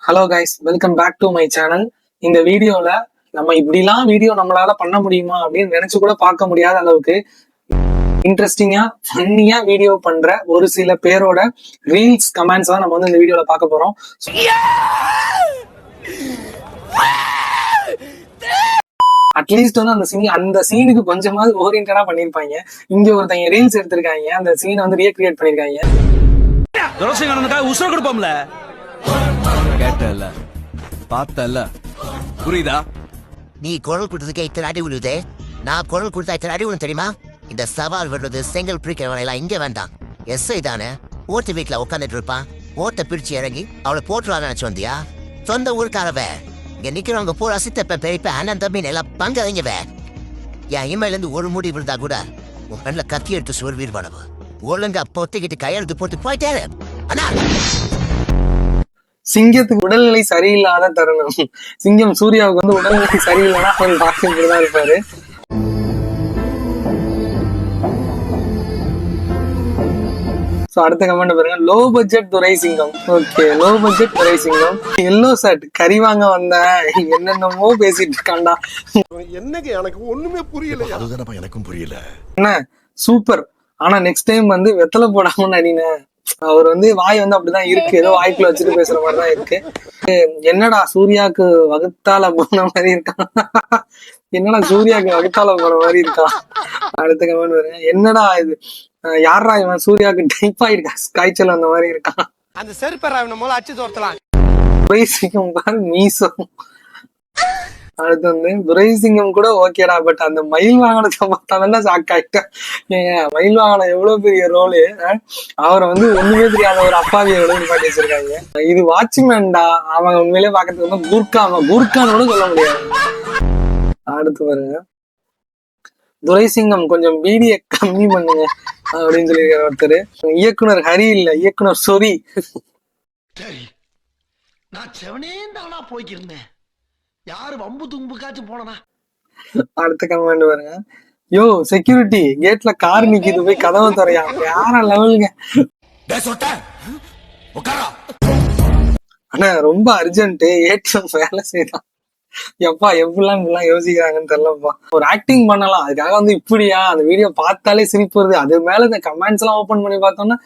Hello guys, welcome back to my channel. இந்த வீடியோல நம்ம இப்படிலாம் வீடியோ நம்மளால பண்ண முடியுமா அப்படின்னு நினைச்சு கூட பார்க்க முடியாத அளவுக்கு இன்ட்ரெஸ்டிங்கா ஃபன்னியா வீடியோ பண்ற ஒரு சில பேரோட ரீல்ஸ் கமெண்ட்ஸ் தான் நம்ம வந்து இந்த வீடியோல பார்க்க போறோம். அட்லீஸ்ட் வந்து அந்த சீனுக்கு கொஞ்சமாவது ஓரியன்டா பண்ணிருப்பாங்க. இங்க ஒருத்தங்க ரீல்ஸ் எடுத்திருக்காங்க, அந்த சீனை வந்து ரீக்ரியேட் பண்ணிருக்காங்க. உசுர கொடுப்போம்ல, கேட்டல பார்த்தல, புரியுதா? நீ குரல் கொடுத்ததுக்கு இத்தனை அடி விழுதே, நான் குரல் கொடுத்தா இத்தனை அடி விழும் தெரியுமா? இந்த சவால் விடுறது செங்கல் பிரிக்கிறவனை எல்லாம் இங்க வேண்டாம். எஸ்ஐ தானே ஓட்டு வீட்டுல உட்காந்துட்டு இருப்பான். ஓட்டை பிரிச்சு இறங்கி அவளை போட்டுருவான்னு நினைச்சு வந்தியா? சொந்த ஊருக்காரவ இங்க நிக்கிறவங்க பூரா சித்தப்ப பெரியப்ப அண்ணன் தம்பி எல்லாம் பங்காதீங்கவே. என் இமையில இருந்து ஒரு முடி விழுந்தா கூட உன் கண்ணில் கத்தி எடுத்து சொருவீர் வளவு. ஒழுங்கா பொத்திக்கிட்டு கையெழுத்து போட்டு போயிட்டாரு. அண்ணா, சிங்கத்துக்கு உடல்நிலை சரியில்லாத தருணம். சிங்கம் சூர்யாவுக்கு வந்து உடல்நிலை சரியில்லைன்னா அவர் பார்த்துதான் இருப்பாரு. அடுத்த கமெண்ட் பாருங்க, லோ பட்ஜெட் துரை சிங்கம். ஓகே, லோ பட்ஜெட் துரை சிங்கம். எல்லோ ஷர்ட் கறி வாங்க வந்தேன், என்னென்னமோ பேசிட்டு இருக்காண்டா. என்னங்க எனக்கு ஒண்ணுமே புரியல. அதுதான் எனக்கும் புரியல. என்ன சூப்பர். ஆனா நெக்ஸ்ட் டைம் வந்து வெத்தலை போடாம நடின. அவர் வந்து வாய் வந்து அப்படிதான் இருக்கு, ஏதோ வாய்க்குள்ள வச்சுட்டு பேசுற மாதிரிதான் இருக்கு. என்னடா சூர்யாவுக்கு வகுத்தால போன மாதிரி இருக்கான். என்னடா சூர்யாவுக்கு வகுத்தால போன மாதிரி இருக்கான். அடுத்த கமெண்ட் வருங்க, என்னடா இது, யாரா இவன், சூர்யாவுக்கு டைபாய்டு காய்ச்சல் அந்த மாதிரி இருக்கான். அந்த செருப்பராவன மூல அச்சு தோர்த்தலாம். துரைசிங்கம் பாரு மீசம். அடுத்து வந்து துரைசிங்கம் கூட ஓகேடா, பட் அந்த மயில் வாகனத்தை பார்த்தாலும் ஷாக் ஆயிட்டேன். மயில் வாகனம் எவ்வளவு பெரிய ரோலு, அவரை வந்து ஒண்ணுமே தெரியாத ஒரு அப்பாவியை எழுதி பாட்டி வச்சிருக்காங்க. இது வாட்ச்மேன்டா, அவங்க உண்மையிலே பாக்கிறதுக்கு வந்து குர்கானோட சொல்ல முடியாது. அடுத்து பாருங்க, துரைசிங்கம் கொஞ்சம் பீடியை கம்மி பண்ணுங்க அப்படின்னு சொல்லியிருக்காரு ஒருத்தர். இயக்குனர் ஹரி இல்ல, இயக்குனர் சொரி. சரி, நான் செவனே தானா போய்க்கிருந்தேன், யாரு வம்பு தும்புக்காச்சும் போனா. அடுத்த கமெண்ட் பாருங்க, யோ செக்யூரிட்டி கேட்ல கார் நிக்குது, போய் கதவை தரையா, யார லெவலுங்க. ஆனா ரொம்ப அர்ஜென்ட், ஏடிஎம் வேலை செய்யலாம். எப்பா எப்படிலாம் யோசிக்கிறாங்கன்னு தெரியலப்பா. ஒரு ஆக்டிங் பண்ணலாம், அதுக்காக வந்து இப்படியா, அந்த வீடியோ பார்த்தாலே சிரிப்பு வருது. அது மேல இந்த கமெண்ட்ஸ் எல்லாம் ஓபன் பண்ணி பார்த்தோம்னா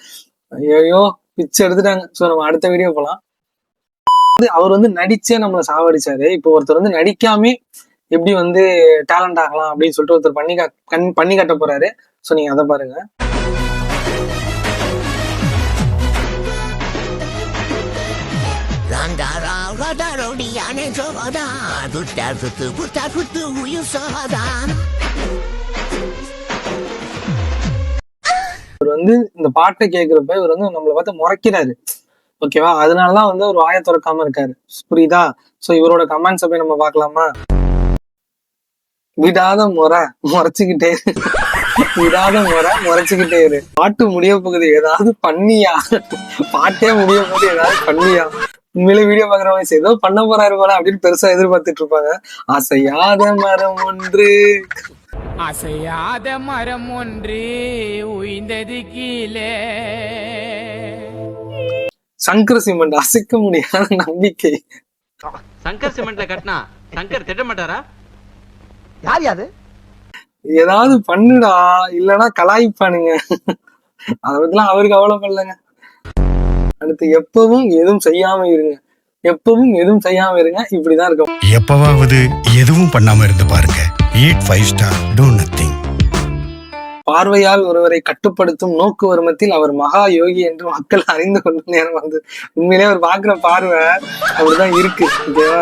ஐயோ பிச்சு எடுத்துட்டாங்க. சோ நம்ம அடுத்த வீடியோ போலாம். அவர் வந்து நடிச்சே நம்மளை சாவடிச்சாரு. இப்போ ஒருத்தர் வந்து நடிக்காம எப்படி வந்து டேலண்ட் ஆகலாம் அப்படின்னு சொல்லிட்டு ஒருத்தர் பண்ணி காட்ட போறாரு. சோ நீங்க அதை பாருங்க. இவர் வந்து இந்த பாட்டை கேட்கிறப்ப இவர் வந்து நம்மளை பார்த்து முறைக்கிறாரு, ஓகேவா? அதனாலதான் வந்து ஒரு வாயை திறக்காம இருக்காரு, புரியுதா? சோ இவரோட கமெண்ட்ஸ் போய் நம்ம பாக்கலாமா? விடாத முறை முறைச்சுக்கிட்டே முறைச்சுக்கிட்டே இரு. பாட்டு முடிய போகுது, ஏதாவது பண்ணியா? பாட்டே முடிய போகுது, ஏதாவது பண்ணியா? உண்மையிலே வீடியோ பாக்குறவங்க ஏதோ பண்ண போறாரு போல அப்படின்னு பெருசா எதிர்பார்த்துட்டு இருப்பாங்க. அசையாத மரம் ஒன்று, அசையாத மரம் ஒன்று உய்ந்தது கீழே. சங்கர் சிமெண்ட் அசைக்க முடியாத நம்பிக்கை. சங்கர் சிமெண்ட்ல கட்டினா சங்கர் திட்ட மாட்டாரா? யார் யாது? ஏதாவது பண்ணுடா, இல்லன்னா கலாய்ப்பானுங்க. அதை பத்திலாம் அவருக்கு கவலைப்படலங்க. அடுத்து எப்பவும் எதுவும் செய்யாம இருங்க, எப்பவும் எதுவும் செய்யாம இருங்க, இப்படிதான் இருக்கும். எப்பவாவது எதுவும் பண்ணாம இருந்து பாருங்க. Eat 5 star, do nothing. பார்வையால் ஒருவரை கட்டுப்படுத்தும் நோக்கு வருமத்தில் அவர் மகா யோகி என்று மக்கள் அறிந்து கொண்ட நேரம் வந்து. உண்மையிலே அவர் பாக்குற பார்வை அப்படிதான் இருக்கு, ஓகேவா?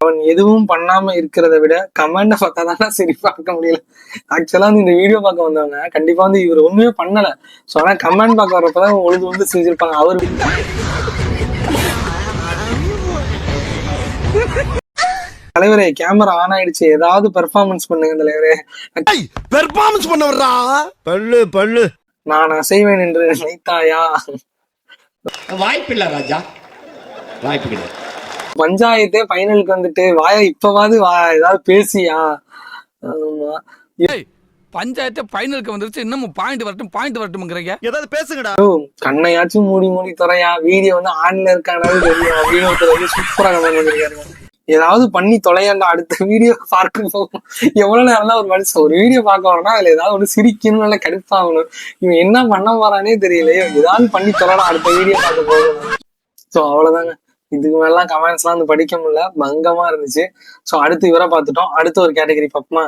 அவன் எதுவும் பண்ணாம இருக்கிறத விட கமெண்ட பார்த்தாதான் சரி பார்க்க முடியல. ஆக்சுவலா வந்து இந்த வீடியோ பார்க்க வந்தவங்க கண்டிப்பா வந்து இவர் ஒண்ணுமே பண்ணல. சோ ஆனா கமெண்ட் பார்க்க வரப்பதான் ஒழுது வந்து செஞ்சிருப்பாங்க. அவரு தலைவரே கேமரா ஆன் ஆயிடுச்சு, ஏதாவது பெர்ஃபார்மன்ஸ் பண்ணுங்க தலைவரே. பெர்ஃபார்மன்ஸ் பண்ண வர்றா, பல்லு நான் அசைவேன் என்று நினைத்தாயா? வாய்ப்பில்லை ராஜா, வாய்ப்பு கிடையாது. பஞ்சாயத்தே ஃபைனலுக்கு வந்துட்டு வாயா இப்பவாது ஏதாவது பேசியா? பஞ்சாயத்து ஃபைனலுக்கு வந்துருச்சு, இன்னமும் பாயிண்ட் வரட்டும்ங்கறீங்க. ஏதாவது பேசுங்கடா. கண்ணையாச்சும் மூடி துறையா வீடியோ வந்து ஆன்ல இருக்கானாலும் தெரியும் அப்படின்னு ஒருத்தர் வந்து சூப்பரா கமெண்ட் பண்ணிருக்காரு. ஏதாவது பண்ணி தொலையாண்டா அடுத்த வீடியோ பார்க்க போகும். எவ்வளவு நேரம் தான் ஒரு மனுஷன் ஒரு வீடியோ பார்க்க வரனா அதுல ஏதாவது ஒண்ணு சிரிக்கணும், நல்லா கடுப்பாகணும். இவன் என்ன பண்ண போறானே தெரியலையே. ஏதாவது பண்ணி தொலைடா அடுத்த வீடியோ பார்க்க போகும். சோ அவ்வளவுதாங்க. இதுக்கு மேலாம் கமெண்ட்ஸ் எல்லாம் வந்து படிக்க முடியல, பங்கமா இருந்துச்சு. சோ அடுத்து இவரை பார்த்துட்டோம். அடுத்து ஒரு கேட்டகரி பார்ப்போமா?